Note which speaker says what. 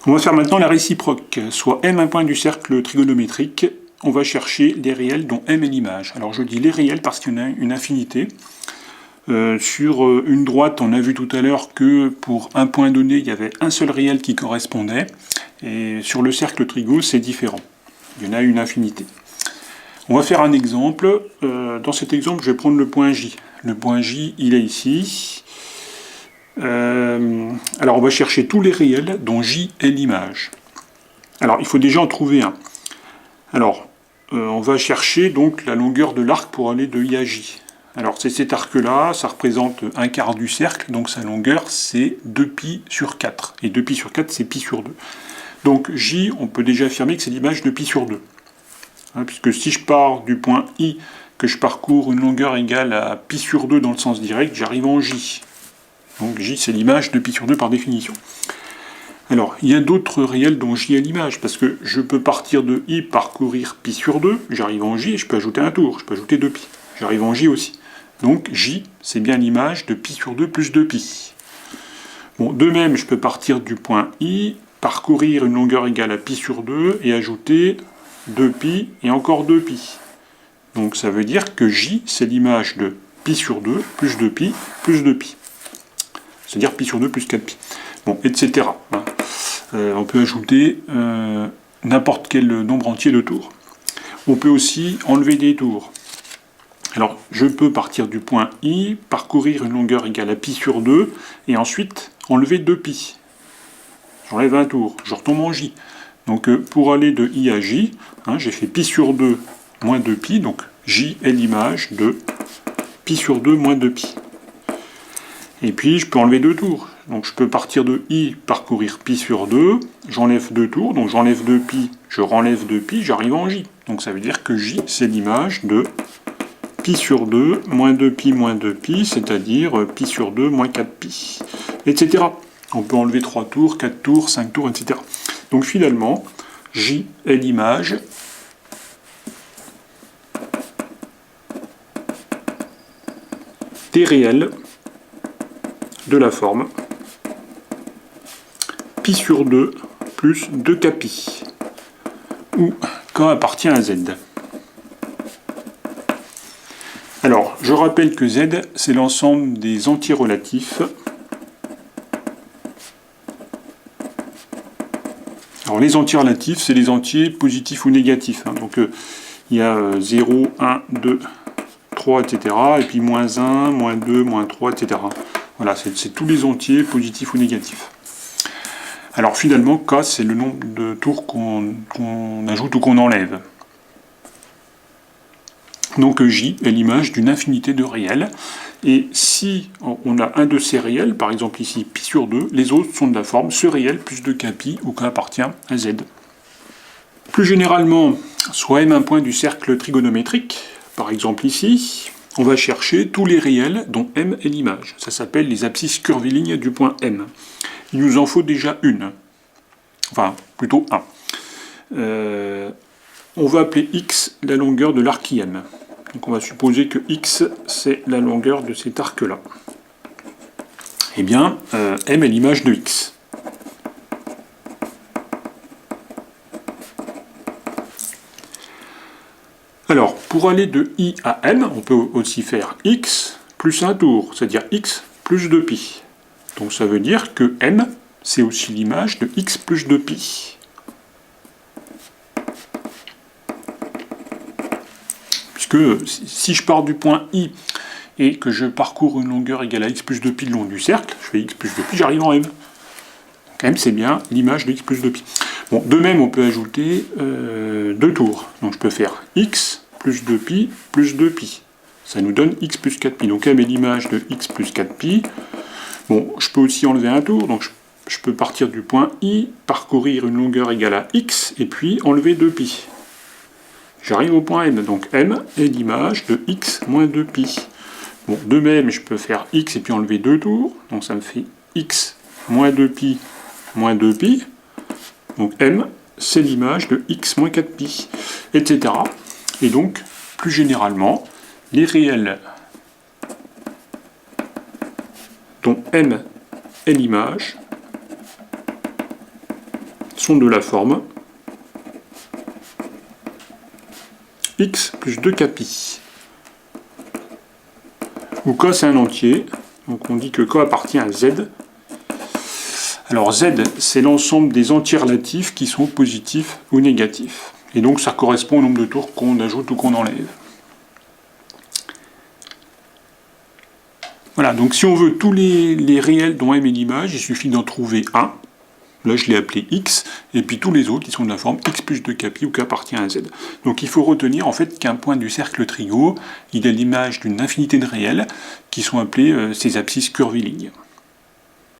Speaker 1: On va faire maintenant la réciproque, soit m un point du cercle trigonométrique. On va chercher les réels dont m est l'image. Alors je dis les réels parce qu'il y en a une infinité. Sur une droite, on a vu tout à l'heure que pour un point donné, il y avait un seul réel qui correspondait. Et sur le cercle trigo, c'est différent. Il y en a une infinité. On va faire un exemple. Dans cet exemple, je vais prendre le point J. Le point J, il est ici. Alors on va chercher tous les réels dont J est l'image. Alors il faut déjà en trouver un. Alors on va chercher donc la longueur de l'arc pour aller de I à J. Alors c'est cet arc-là, ça représente un quart du cercle, donc sa longueur c'est 2π sur 4. Et 2π sur 4 c'est π sur 2. Donc J, on peut déjà affirmer que c'est l'image de π sur 2. Puisque si je pars du point I, que je parcours une longueur égale à π sur 2 dans le sens direct, j'arrive en J. Donc J, c'est l'image de π sur 2 par définition. Alors, il y a d'autres réels dont J est l'image, parce que je peux partir de I, parcourir π sur 2, j'arrive en J, et je peux ajouter un tour, je peux ajouter 2π. J'arrive en J aussi. Donc J, c'est bien l'image de π sur 2 plus 2π. Bon, de même, je peux partir du point I, parcourir une longueur égale à π sur 2, et ajouter 2π et encore 2π. Donc ça veut dire que J, c'est l'image de π sur 2 plus 2π plus 2π. C'est-à-dire π sur 2 plus 4π. Bon, etc. On peut ajouter n'importe quel nombre entier de tours. On peut aussi enlever des tours. Alors, je peux partir du point I, parcourir une longueur égale à π sur 2, et ensuite enlever 2π. J'enlève un tour, je retombe en J. Donc, pour aller de I à J, j'ai fait π sur 2 moins 2π, donc J est l'image de π sur 2 moins 2π. Et puis, je peux enlever 2 tours. Donc, je peux partir de I, parcourir π sur 2, j'enlève 2 tours, donc j'enlève 2π, je renlève 2π, j'arrive en J. Donc, ça veut dire que J, c'est l'image de π sur 2, moins 2π, c'est-à-dire π sur 2, moins 4π, etc. On peut enlever 3 tours, 4 tours, 5 tours, etc. Donc, finalement, J est l'image des réels de la forme π sur 2 plus 2kπ, où k appartient à z. Alors, je rappelle que z, c'est l'ensemble des entiers relatifs. Alors, les entiers relatifs, c'est les entiers positifs ou négatifs. Donc, il y a 0, 1, 2, 3, etc. Et puis, moins 1, moins 2, moins 3, etc. Voilà, c'est tous les entiers positifs ou négatifs. Alors finalement, K, c'est le nombre de tours qu'on ajoute ou qu'on enlève. Donc J est l'image d'une infinité de réels. Et si on a un de ces réels, par exemple ici π sur 2, les autres sont de la forme ce réel plus 2kπ, où K appartient à Z. Plus généralement, soit M un point du cercle trigonométrique, par exemple ici, on va chercher tous les réels dont M est l'image. Ça s'appelle les abscisses curvilignes du point M. Il nous en faut déjà une. Enfin, plutôt un. On va appeler X la longueur de l'arc IM. Donc on va supposer que X, c'est la longueur de cet arc-là. Eh bien, M est l'image de X. Alors, pour aller de I à M, on peut aussi faire X plus un tour, c'est-à-dire X plus 2π. Donc ça veut dire que M, c'est aussi l'image de X plus 2π. Puisque si je pars du point I et que je parcours une longueur égale à X plus 2π le long du cercle, je fais X plus 2π, j'arrive en M. Donc M, c'est bien l'image de X plus 2π. Bon, de même, on peut ajouter 2 tours. Donc je peux faire X plus 2π plus 2π. Ça nous donne X plus 4π. Donc M est l'image de X plus 4π. Bon, je peux aussi enlever un tour, donc je peux partir du point I, parcourir une longueur égale à X, et puis enlever 2π. J'arrive au point M, donc M est l'image de X moins 2π. Bon, de même, je peux faire X et puis enlever 2 tours, donc ça me fait X moins 2π moins 2π. Donc M, c'est l'image de X moins 4π, etc. Et donc, plus généralement, les réels dont M est l'image sont de la forme x plus 2kπ, où k c'est un entier, donc on dit que k appartient à z. Alors z, c'est l'ensemble des entiers relatifs qui sont positifs ou négatifs. Et donc ça correspond au nombre de tours qu'on ajoute ou qu'on enlève. Voilà, donc si on veut tous les réels dont M est l'image, il suffit d'en trouver un. Là, je l'ai appelé x, et puis tous les autres, ils sont de la forme x plus 2kπ, où k appartient à z. Donc il faut retenir en fait qu'un point du cercle trigo, il a l'image d'une infinité de réels, qui sont appelés ces abscisses curvilignes.